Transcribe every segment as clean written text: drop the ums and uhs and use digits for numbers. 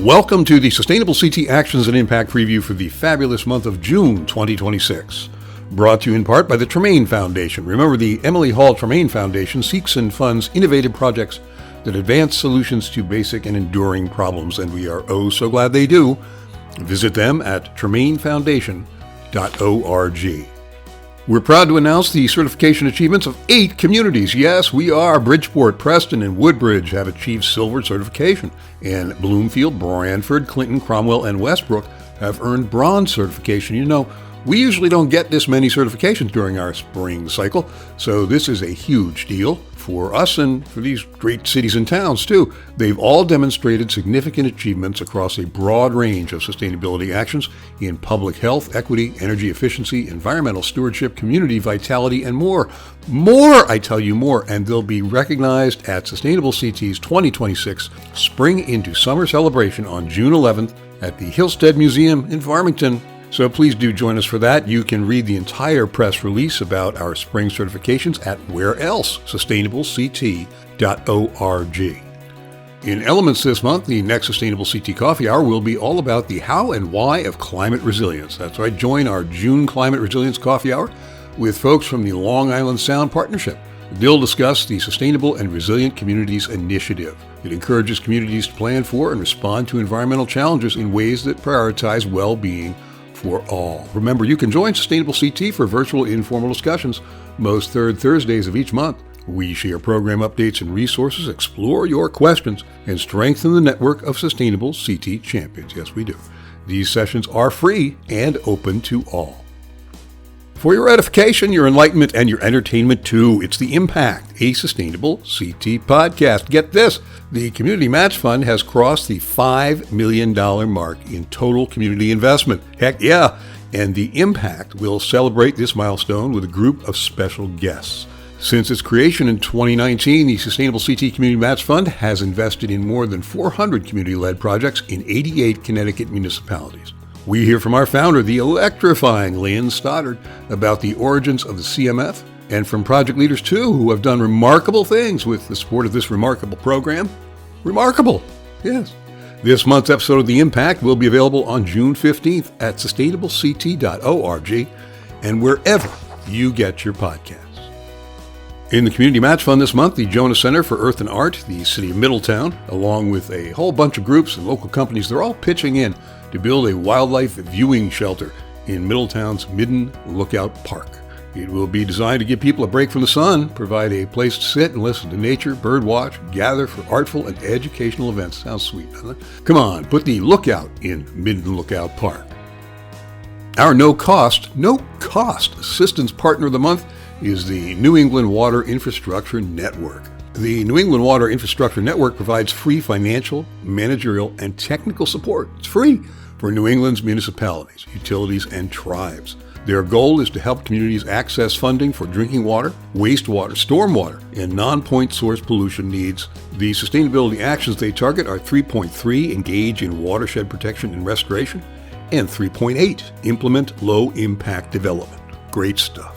Welcome to the Sustainable CT Actions and Impact Preview for the fabulous month of June 2026. Brought to you in part by the Tremaine Foundation. Remember, the Emily Hall Tremaine Foundation seeks and funds innovative projects that advance solutions to basic and enduring problems, and we are oh so glad they do. Visit them at tremainefoundation.org. We're proud to announce the certification achievements of 8 communities. Yes, we are. Bridgeport, Preston, and Woodbridge have achieved silver certification, and Bloomfield, Branford, Clinton, Cromwell, and Westbrook have earned bronze certification. You know, we usually don't get this many certifications during our spring cycle, so this is a huge deal for us and for these great cities and towns too. They've all demonstrated significant achievements across a broad range of sustainability actions in public health, equity, energy efficiency, environmental stewardship, community vitality, and more. I tell you more, and they'll be recognized at Sustainable CT's 2026 Spring into Summer celebration on June 11th at the Hillstead Museum in Farmington. So please do join us for that. You can read the entire press release about our spring certifications at where else? sustainablect.org. In Elements this month, the next Sustainable CT Coffee Hour will be all about the how and why of climate resilience. That's right, join our June Climate Resilience Coffee Hour with folks from the Long Island Sound Partnership. They'll discuss the Sustainable and Resilient Communities Initiative. It encourages communities to plan for and respond to environmental challenges in ways that prioritize well-being for all. Remember, you can join Sustainable CT for virtual informal discussions most third Thursdays of each month. We share program updates and resources, explore your questions, and strengthen the network of Sustainable CT champions. Yes, we do. These sessions are free and open to all. For your edification, your enlightenment, and your entertainment too, it's The Impact, a Sustainable CT podcast. Get this, the Community Match Fund has crossed the $5 million mark in total community investment. Heck yeah! And The Impact will celebrate this milestone with a group of special guests. Since its creation in 2019, the Sustainable CT Community Match Fund has invested in more than 400 community-led projects in 88 Connecticut municipalities. We hear from our founder, the electrifying Lynn Stoddard, about the origins of the CMF, and from project leaders, too, who have done remarkable things with the support of this remarkable program. Remarkable, yes. This month's episode of The Impact will be available on June 15th at sustainablect.org and wherever you get your podcasts. In the Community Match Fund this month, the Jonas Center for Earth and Art, the City of Middletown, along with a whole bunch of groups and local companies, they're all pitching in to build a wildlife viewing shelter in Middletown's Midden Lookout Park. It will be designed to give people a break from the sun, provide a place to sit and listen to nature, bird watch, gather for artful and educational events. Sounds sweet, doesn't it? Come on, put the lookout in Midden Lookout Park. Our no-cost assistance partner of the month is the New England Water Infrastructure Network. The New England Water Infrastructure Network provides free financial, managerial, and technical support. It's free for New England's municipalities, utilities, and tribes. Their goal is to help communities access funding for drinking water, wastewater, stormwater, and non-point source pollution needs. The sustainability actions they target are 3.3, engage in watershed protection and restoration, and 3.8, implement low-impact development. Great stuff.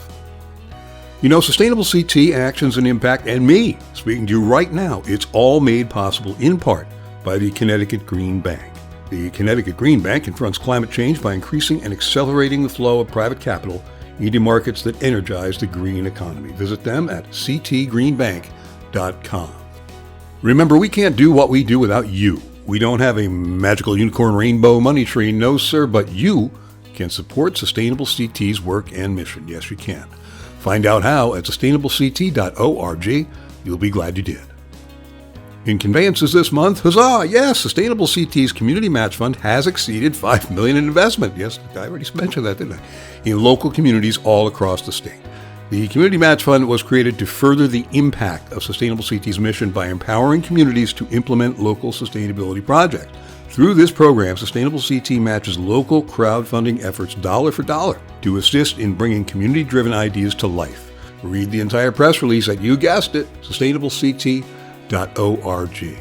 You know, Sustainable CT, Actions and Impact, and me speaking to you right now, it's all made possible in part by the Connecticut Green Bank. The Connecticut Green Bank confronts climate change by increasing and accelerating the flow of private capital into markets that energize the green economy. Visit them at ctgreenbank.com. Remember, we can't do what we do without you. We don't have a magical unicorn rainbow money tree, no sir, but you can support Sustainable CT's work and mission. Yes, you can. Find out how at sustainablect.org. You'll be glad you did. In conveyances this month, huzzah! Yes, Sustainable CT's Community Match Fund has exceeded $5 million in investment. Yes, I already mentioned that, didn't I? In local communities all across the state. The Community Match Fund was created to further the impact of Sustainable CT's mission by empowering communities to implement local sustainability projects. Through this program, Sustainable CT matches local crowdfunding efforts dollar for dollar to assist in bringing community-driven ideas to life. Read the entire press release at, you guessed it, sustainablect.org.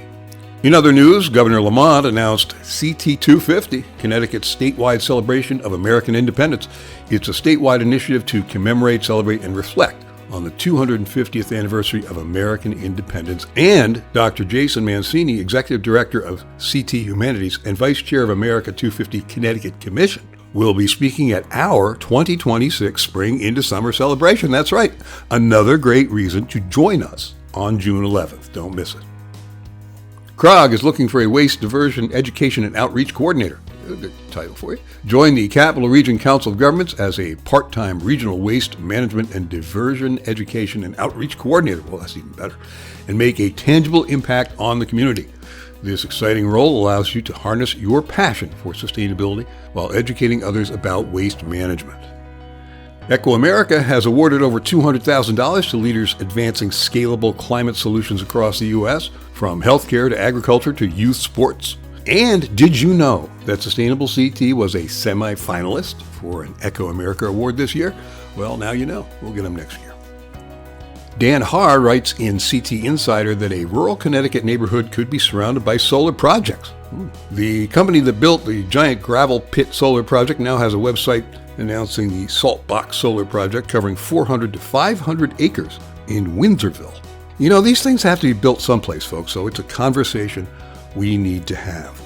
In other news, Governor Lamont announced CT 250, Connecticut's statewide celebration of American independence. It's a statewide initiative to commemorate, celebrate, and reflect on the 250th anniversary of American independence, and Dr. Jason Mancini, Executive Director of CT Humanities and Vice Chair of America 250 Connecticut Commission, will be speaking at our 2026 Spring into Summer celebration. That's right, another great reason to join us on June 11th. Don't miss it. CROG is looking for a waste diversion education and outreach coordinator. Good title for you. Join the Capital Region Council of Governments as a part-time regional waste management and diversion education and outreach coordinator. Well, that's even better. And make a tangible impact on the community. This exciting role allows you to harness your passion for sustainability while educating others about waste management. Echo America has awarded over $200,000 to leaders advancing scalable climate solutions across the U.S., from healthcare to agriculture to youth sports. And did you know that Sustainable CT was a semi-finalist for an Echo America award this year? Well, now you know. We'll get them next year. Dan Haar writes in CT Insider that a rural Connecticut neighborhood could be surrounded by solar projects. The company that built the giant gravel pit solar project now has a website announcing the Saltbox Solar Project covering 400 to 500 acres in Windsorville. You know, these things have to be built someplace, folks, so it's a conversation we need to have.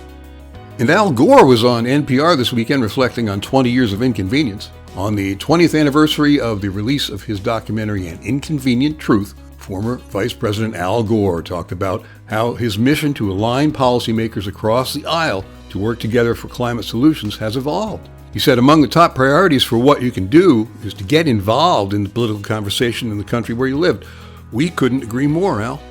And Al Gore was on NPR this weekend reflecting on 20 years of inconvenience. On the 20th anniversary of the release of his documentary, An Inconvenient Truth, former Vice President Al Gore talked about how his mission to align policymakers across the aisle to work together for climate solutions has evolved. He said among the top priorities for what you can do is to get involved in the political conversation in the country where you lived. We couldn't agree more, Al.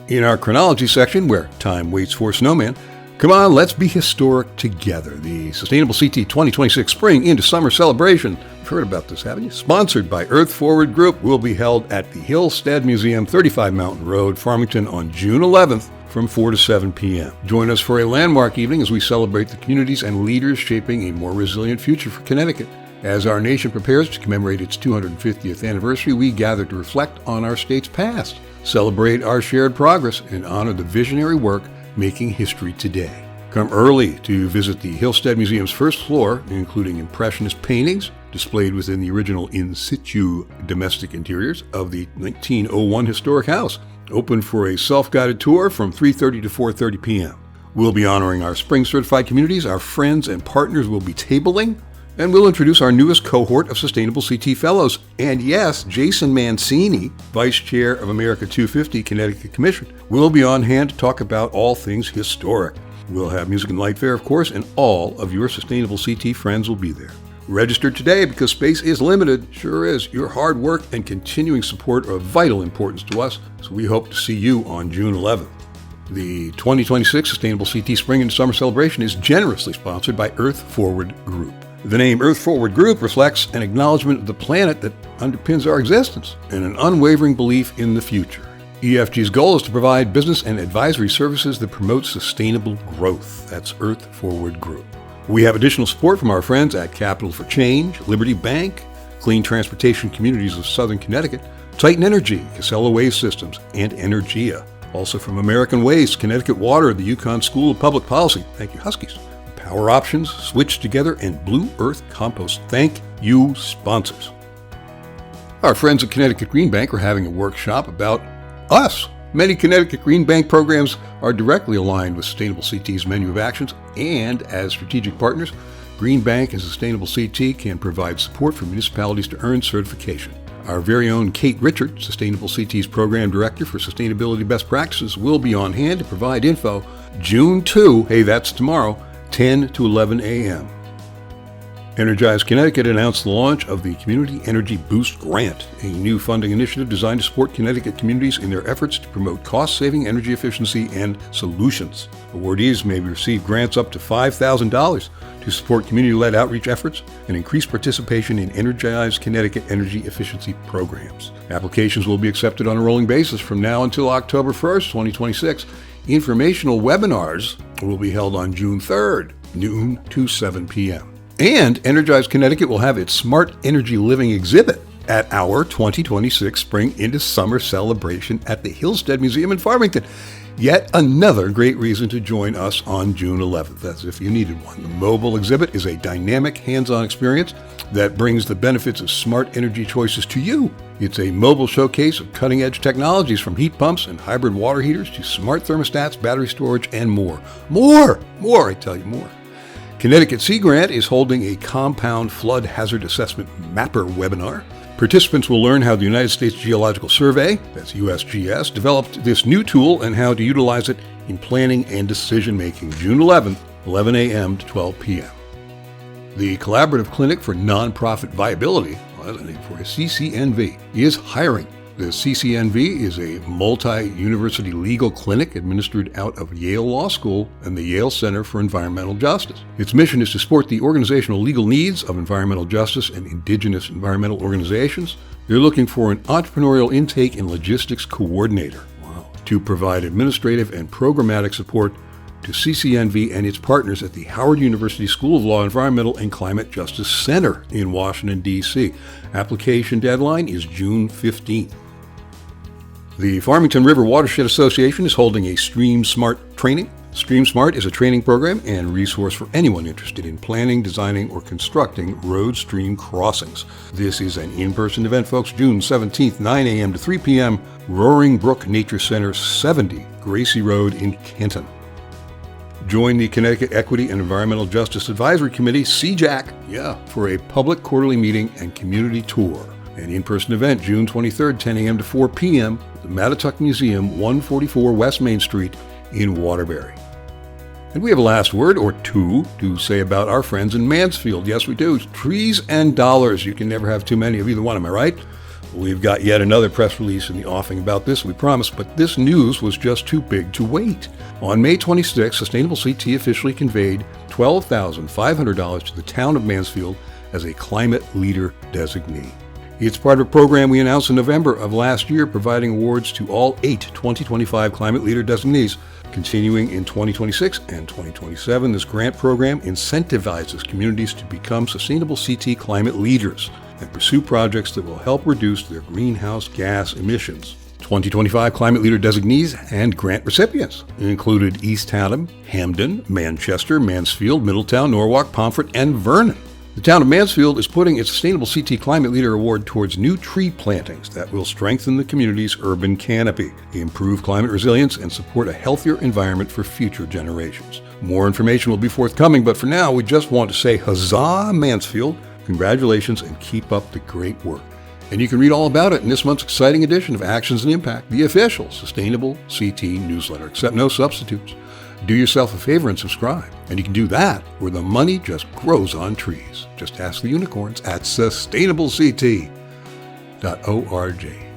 In our chronology section, where time waits for snowman, come on, let's be historic together. The Sustainable CT 2026 Spring into Summer celebration, you've heard about this, haven't you? Sponsored by Earth Forward Group, will be held at the Hillstead Museum, 35 Mountain Road, Farmington on June 11th from 4 to 7 p.m. Join us for a landmark evening as we celebrate the communities and leaders shaping a more resilient future for Connecticut. As our nation prepares to commemorate its 250th anniversary, we gather to reflect on our state's past, celebrate our shared progress, and honor the visionary work making history today. Come early to visit the Hillstead Museum's first floor, including impressionist paintings displayed within the original in situ domestic interiors of the 1901 historic house. Open for a self-guided tour from 3:30 to 4:30 p.m. We'll be honoring our spring certified communities. Our friends and partners will be tabling, and we'll introduce our newest cohort of Sustainable CT Fellows. And yes, Jason Mancini, Vice Chair of America 250 Connecticut Commission, will be on hand to talk about all things historic. We'll have music and light fair, of course, and all of your Sustainable CT friends will be there. Register today because space is limited. Sure is. Your hard work and continuing support are of vital importance to us, so we hope to see you on June 11th. The 2026 Sustainable CT Spring and Summer Celebration is generously sponsored by Earth Forward Group. The name Earth Forward Group reflects an acknowledgement of the planet that underpins our existence and an unwavering belief in the future. EFG's goal is to provide business and advisory services that promote sustainable growth. That's Earth Forward Group. We have additional support from our friends at Capital for Change, Liberty Bank, Clean Transportation Communities of Southern Connecticut, Titan Energy, Casella Waste Systems, and Energia. Also from American Waste, Connecticut Water, the Yukon School of Public Policy. Thank you, Huskies. Power Options, Switch Together, and Blue Earth Compost. Thank you, sponsors. Our friends at Connecticut Green Bank are having a workshop about us. Many Connecticut Green Bank programs are directly aligned with Sustainable CT's menu of actions, and as strategic partners, Green Bank and Sustainable CT can provide support for municipalities to earn certification. Our very own Kate Richard, Sustainable CT's Program Director for Sustainability Best Practices, will be on hand to provide info June 2, hey, that's tomorrow, 10 to 11 a.m. Energize Connecticut announced the launch of the Community Energy Boost Grant, a new funding initiative designed to support Connecticut communities in their efforts to promote cost-saving energy efficiency and solutions. Awardees may receive grants up to $5,000 to support community-led outreach efforts and increase participation in Energize Connecticut energy efficiency programs. Applications will be accepted on a rolling basis from now until October 1st, 2026. Informational webinars will be held on June 3rd, noon to 7 p.m. And Energize Connecticut will have its Smart Energy Living exhibit at our 2026 Spring into Summer celebration at the Hillstead Museum in Farmington. Yet another great reason to join us on June 11th, as if you needed one. The mobile exhibit is a dynamic, hands-on experience that brings the benefits of smart energy choices to you. It's a mobile showcase of cutting-edge technologies from heat pumps and hybrid water heaters to smart thermostats, battery storage, and more. More, I tell you, more. Connecticut Sea Grant is holding a compound flood hazard assessment mapper webinar. Participants will learn how the United States Geological Survey, that's USGS, developed this new tool and how to utilize it in planning and decision-making. June 11th, 11 a.m. to 12 p.m. The Collaborative Clinic for Nonprofit Viability, well, that's a name for a CCNV, is hiring. The CCNV is a multi-university legal clinic administered out of Yale Law School and the Yale Center for Environmental Justice. Its mission is to support the organizational legal needs of environmental justice and indigenous environmental organizations. They're looking for an entrepreneurial intake and logistics coordinator to provide administrative and programmatic support to CCNV and its partners at the Howard University School of Law, Environmental and Climate Justice Center in Washington, D.C. Application deadline is June 15th. The Farmington River Watershed Association is holding a Stream Smart training. Stream Smart is a training program and resource for anyone interested in planning, designing, or constructing road stream crossings. This is an in-person event, folks, June 17th, 9 a.m. to 3 p.m., Roaring Brook Nature Center, 70 Gracie Road in Kenton. Join the Connecticut Equity and Environmental Justice Advisory Committee, CJAC, for a public quarterly meeting and community tour. An in-person event, June 23rd, 10 a.m. to 4 p.m., at the Mattituck Museum, 144 West Main Street in Waterbury. And we have a last word or two to say about our friends in Mansfield. Yes, we do. Trees and dollars. You can never have too many of either one, am I right? We've got yet another press release in the offing about this, we promise, but this news was just too big to wait. On May 26, Sustainable CT officially conveyed $12,500 to the town of Mansfield as a Climate Leader designee. It's part of a program we announced in November of last year, providing awards to all 8 2025 Climate Leader designees. Continuing in 2026 and 2027, this grant program incentivizes communities to become Sustainable CT Climate Leaders and pursue projects that will help reduce their greenhouse gas emissions. 2025 Climate Leader designees and grant recipients included East Haddam, Hamden, Manchester, Mansfield, Middletown, Norwalk, Pomfret, and Vernon. The town of Mansfield is putting its Sustainable CT Climate Leader Award towards new tree plantings that will strengthen the community's urban canopy, improve climate resilience, and support a healthier environment for future generations. More information will be forthcoming, but for now, we just want to say huzzah, Mansfield, congratulations, and keep up the great work. And you can read all about it in this month's exciting edition of Actions and Impact, the official Sustainable CT newsletter, except no substitutes. Do yourself a favor and subscribe. And you can do that where the money just grows on trees. Just ask the unicorns at sustainablecT.org.